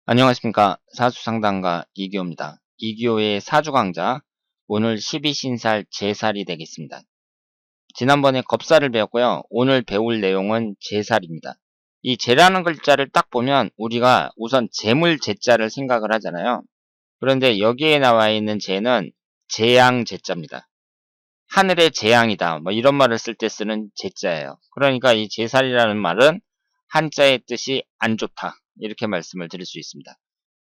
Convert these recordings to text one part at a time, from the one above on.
안녕하십니까. 사주상담가 이기호입니다. 이기호의 사주강좌, 오늘 12신살 제살이 되겠습니다. 지난번에 겁살을 배웠고요. 오늘 배울 내용은 제살입니다. 이 제라는 글자를 딱 보면 우리가 우선 재물 제자를 생각을 하잖아요. 그런데 여기에 나와 있는 제는 재양 제자입니다. 하늘의 재앙이다, 뭐 이런 말을 쓸 때 쓰는 제자예요. 그러니까 이 제살이라는 말은 한자의 뜻이 안 좋다, 이렇게 말씀을 드릴 수 있습니다.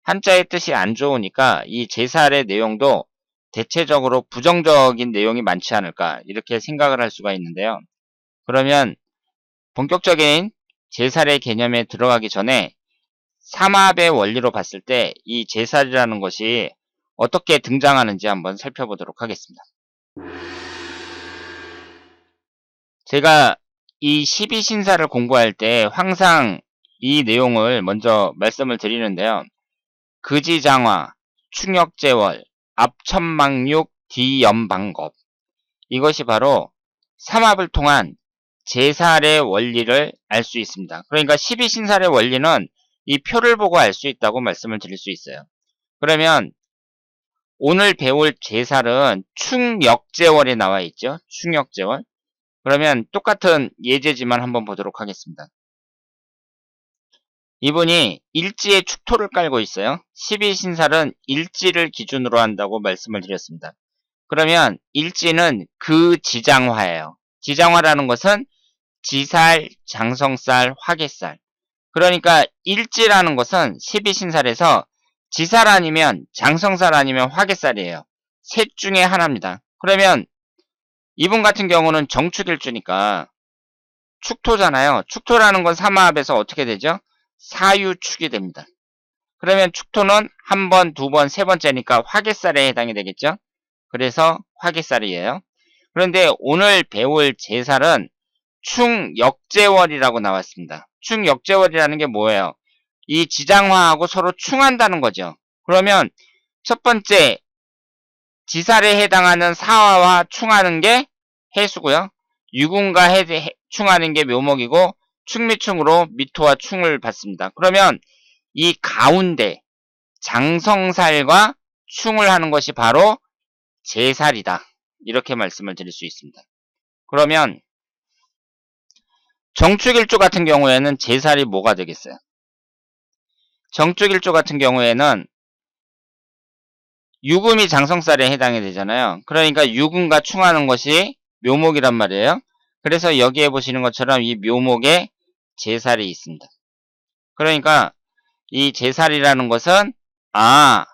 한자의 뜻이 안 좋으니까 이 제살의 내용도 대체적으로 부정적인 내용이 많지 않을까, 이렇게 생각을 할 수가 있는데요. 그러면 본격적인 제살의 개념에 들어가기 전에 삼합의 원리로 봤을 때 이 제살이라는 것이 어떻게 등장하는지 한번 살펴보도록 하겠습니다. 제가 이 12신사를 공부할 때 항상 이 내용을 먼저 말씀을 드리는데요. 금지장화, 충역재월, 압천망육, 뒤연방겁, 이것이 바로 삼합을 통한 제살의 원리를 알 수 있습니다. 그러니까 12신살의 원리는 이 표를 보고 알 수 있다고 말씀을 드릴 수 있어요. 그러면 오늘 배울 제살은 충역재월에 나와 있죠. 충역재월. 그러면 똑같은 예제지만 한번 보도록 하겠습니다. 이분이 일지에 축토를 깔고 있어요. 12신살은 일지를 기준으로 한다고 말씀을 드렸습니다. 그러면 일지는 그 지장화예요. 지장화라는 것은 지살, 장성살, 화개살. 그러니까 일지라는 것은 12신살에서 지살 아니면 장성살 아니면 화개살이에요. 셋 중에 하나입니다. 그러면 이분 같은 경우는 정축일주니까 축토잖아요. 축토라는 건 삼합에서 어떻게 되죠? 사유축이 됩니다. 그러면 축토는 한 번, 두 번, 세 번째니까 화개살에 해당이 되겠죠? 그래서 화개살이에요. 그런데 오늘 배울 제살은 충역재월이라고 나왔습니다. 충역재월이라는 게 뭐예요? 이 지장화하고 서로 충한다는 거죠. 그러면 첫 번째 지살에 해당하는 사화와 충하는 게 해수고요. 유군과 충하는 게 묘목이고 충미충으로 미토와 충을 받습니다. 그러면 이 가운데 장성살과 충을 하는 것이 바로 제살이다, 이렇게 말씀을 드릴 수 있습니다. 그러면 정축일주 같은 경우에는 제살이 뭐가 되겠어요? 정축일주 같은 경우에는 유금이 장성살에 해당이 되잖아요. 그러니까 유금과 충하는 것이 묘목이란 말이에요. 그래서 여기에 보시는 것처럼 이 묘목에 제살이 있습니다. 그러니까 이 제살이라는 것은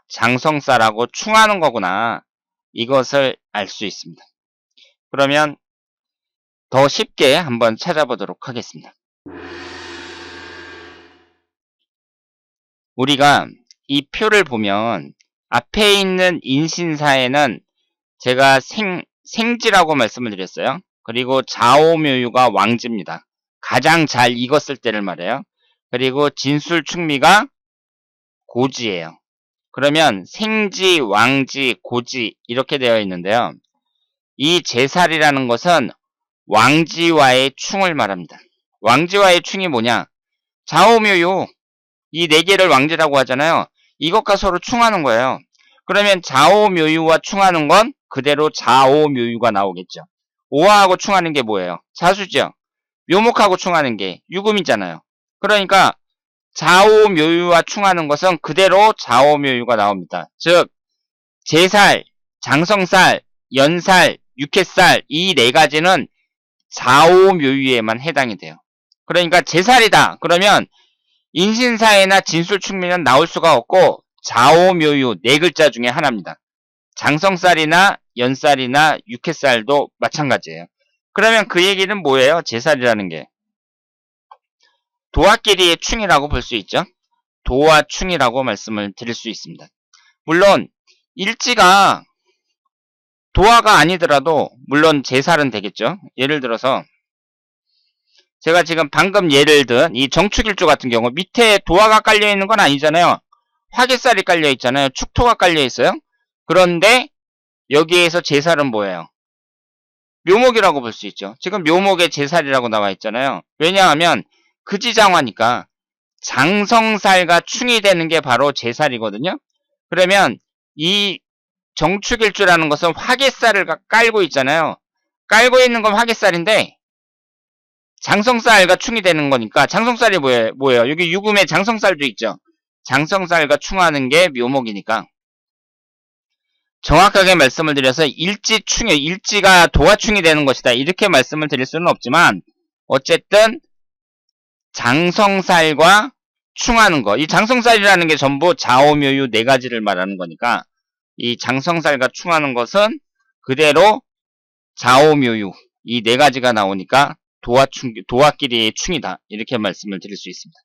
장성살하고 충하는 거구나, 이것을 알 수 있습니다. 그러면 더 쉽게 한번 찾아보도록 하겠습니다. 우리가 이 표를 보면 앞에 있는 인신사에는 제가 생지라고 말씀을 드렸어요. 그리고 좌오묘유가 왕지입니다. 가장 잘 익었을 때를 말해요. 그리고 진술충미가 고지예요. 그러면 생지, 왕지, 고지 이렇게 되어 있는데요. 이 제살이라는 것은 왕지와의 충을 말합니다. 왕지와의 충이 뭐냐? 좌오묘유, 이 네 개를 왕지라고 하잖아요. 이것과 서로 충하는 거예요. 그러면 좌오묘유와 충하는 건 그대로 좌오묘유가 나오겠죠. 오화하고 충하는 게 뭐예요? 자수죠. 묘목하고 충하는 게 유금이잖아요. 그러니까 좌오묘유와 충하는 것은 그대로 좌오묘유가 나옵니다. 즉 제살, 장성살, 연살, 육해살, 이 네 가지는 좌오묘유에만 해당이 돼요. 그러니까 제살이다 그러면 인신사회나 진술충미는 나올 수가 없고 좌오묘유 네 글자 중에 하나입니다. 장성살이나 연살이나 육해살도 마찬가지예요. 그러면 그 얘기는 뭐예요? 제살이라는 게 도화끼리의 충이라고 볼 수 있죠. 도와 충이라고 말씀을 드릴 수 있습니다. 물론 일지가 도화가 아니더라도 물론 제살은 되겠죠. 예를 들어서 제가 지금 방금 예를 든 이 정축일주 같은 경우 밑에 도화가 깔려 있는 건 아니잖아요. 화개살이 깔려 있잖아요. 축토가 깔려 있어요. 그런데 여기에서 제살은 뭐예요? 묘목이라고 볼 수 있죠. 지금 묘목에 제살이라고 나와 있잖아요. 왜냐하면 금지장화니까 장성살과 충이 되는 게 바로 제살이거든요. 그러면 이 정축일주라는 것은 화개살을 깔고 있잖아요. 깔고 있는 건 화개살인데 장성살과 충이 되는 거니까 장성살이 뭐예요? 여기 유금에 장성살도 있죠. 장성살과 충하는 게 묘목이니까 정확하게 말씀을 드려서 일지가 도화충이 되는 것이다 이렇게 말씀을 드릴 수는 없지만 어쨌든 장성살과 충하는 거, 이 장성살이라는 게 전부 자오묘유 네 가지를 말하는 거니까 이 장성살과 충하는 것은 그대로 자오묘유 이 네 가지가 나오니까 도화끼리의 충이다 이렇게 말씀을 드릴 수 있습니다.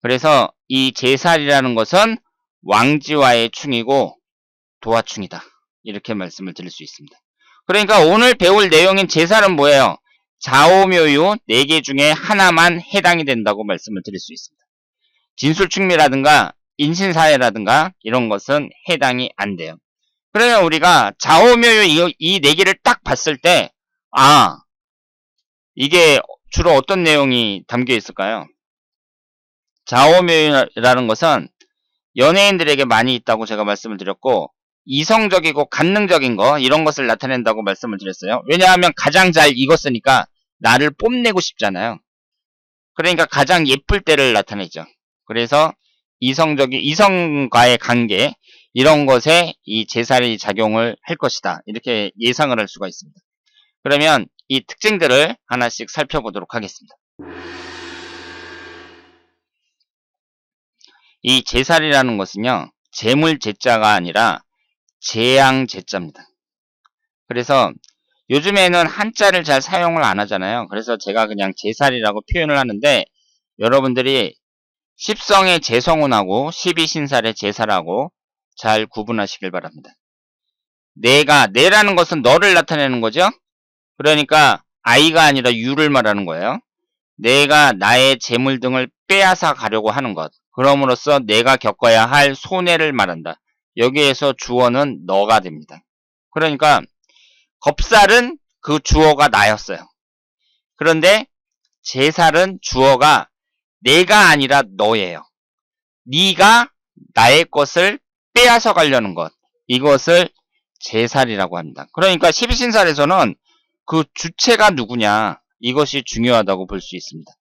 그래서 이 제살이라는 것은 왕지와의 충이고 도화충이다 이렇게 말씀을 드릴 수 있습니다. 그러니까 오늘 배울 내용인 제살은 뭐예요? 자오묘유 4개 중에 하나만 해당이 된다고 말씀을 드릴 수 있습니다. 진술충미라든가 인신사회라든가 이런 것은 해당이 안 돼요. 그러면 우리가 자오묘유 이 4개를 딱 봤을 때 이게 주로 어떤 내용이 담겨 있을까요? 자오묘유라는 것은 연예인들에게 많이 있다고 제가 말씀을 드렸고 이성적이고 간능적인 거 이런 것을 나타낸다고 말씀을 드렸어요. 왜냐하면 가장 잘 익었으니까 나를 뽐내고 싶잖아요. 그러니까 가장 예쁠 때를 나타내죠. 그래서 이성과의 관계 이런 것에 이 제살이 작용을 할 것이다. 이렇게 예상을 할 수가 있습니다. 그러면 이 특징들을 하나씩 살펴보도록 하겠습니다. 이 제살이라는 것은요. 재물 제자가 아니라 재양 제자입니다. 그래서 요즘에는 한자를 잘 사용을 안 하잖아요. 그래서 제가 그냥 제살이라고 표현을 하는데 여러분들이 십성의 제성운하고 12신살의 제살하고 잘 구분하시길 바랍니다. 내라는 것은 너를 나타내는 거죠. 그러니까 아이가 아니라 유를 말하는 거예요. 내가 나의 재물 등을 빼앗아 가려고 하는 것. 그럼으로써 내가 겪어야 할 손해를 말한다. 여기에서 주어는 너가 됩니다. 그러니까 겁살은 그 주어가 나였어요. 그런데 제살은 주어가 내가 아니라 너예요. 네가 나의 것을 빼앗아 가려는 것. 이것을 제살이라고 합니다. 그러니까 12신살에서는 그 주체가 누구냐 이것이 중요하다고 볼 수 있습니다.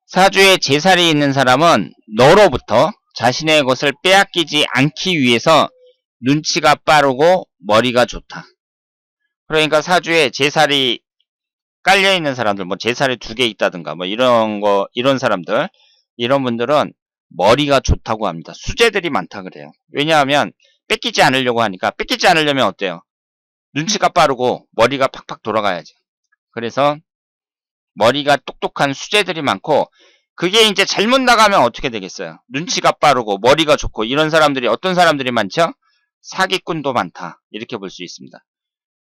사주에 제살이 있는 사람은 너로부터 자신의 것을 빼앗기지 않기 위해서 눈치가 빠르고 머리가 좋다. 그러니까 사주에 제살이 깔려있는 사람들, 뭐 제살이 2개 있다든가 뭐 이런 사람들, 이런 분들은 머리가 좋다고 합니다. 수재들이 많다 그래요. 왜냐하면 뺏기지 않으려고 하니까 뺏기지 않으려면 어때요? 눈치가 빠르고 머리가 팍팍 돌아가야죠. 그래서 머리가 똑똑한 수재들이 많고 그게 이제 잘못 나가면 어떻게 되겠어요? 눈치가 빠르고 머리가 좋고 이런 사람들이 어떤 사람들이 많죠? 사기꾼도 많다. 이렇게 볼 수 있습니다.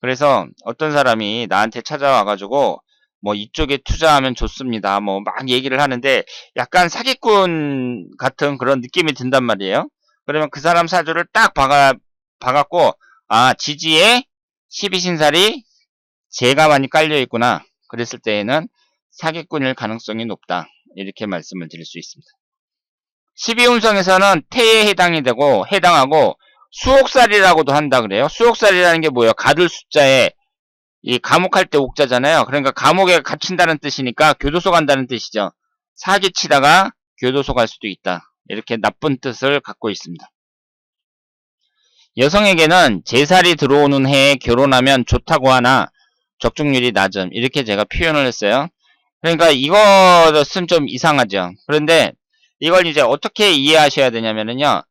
그래서 어떤 사람이 나한테 찾아와가지고 뭐 이쪽에 투자하면 좋습니다. 뭐 막 얘기를 하는데 약간 사기꾼 같은 그런 느낌이 든단 말이에요. 그러면 그 사람 사주를 딱 봐갖고 지지에 12신살이 재가 많이 깔려있구나. 그랬을 때에는 사기꾼일 가능성이 높다. 이렇게 말씀을 드릴 수 있습니다. 12운성에서는 태에 해당하고 수옥살이라고도 한다 그래요. 수옥살이라는 게 뭐예요? 가들 숫자에 이 감옥할 때 옥자잖아요. 그러니까 감옥에 갇힌다는 뜻이니까 교도소 간다는 뜻이죠. 사기치다가 교도소 갈 수도 있다. 이렇게 나쁜 뜻을 갖고 있습니다. 여성에게는 제살이 들어오는 해에 결혼하면 좋다고 하나 적중률이 낮음. 이렇게 제가 표현을 했어요. 그러니까 이것은 좀 이상하죠. 그런데 이걸 이제 어떻게 이해하셔야 되냐면요.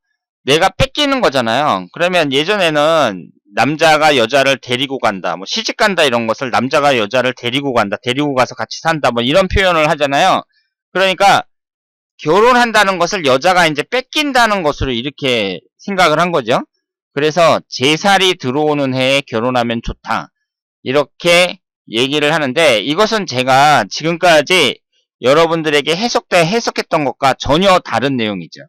내가 뺏기는 거잖아요. 그러면 예전에는 남자가 여자를 데리고 간다, 뭐 시집 간다 이런 것을 남자가 여자를 데리고 간다, 데리고 가서 같이 산다, 뭐 이런 표현을 하잖아요. 그러니까 결혼한다는 것을 여자가 이제 뺏긴다는 것으로 이렇게 생각을 한 거죠. 그래서 제살이 들어오는 해에 결혼하면 좋다. 이렇게 얘기를 하는데 이것은 제가 지금까지 여러분들에게 해석했던 것과 전혀 다른 내용이죠.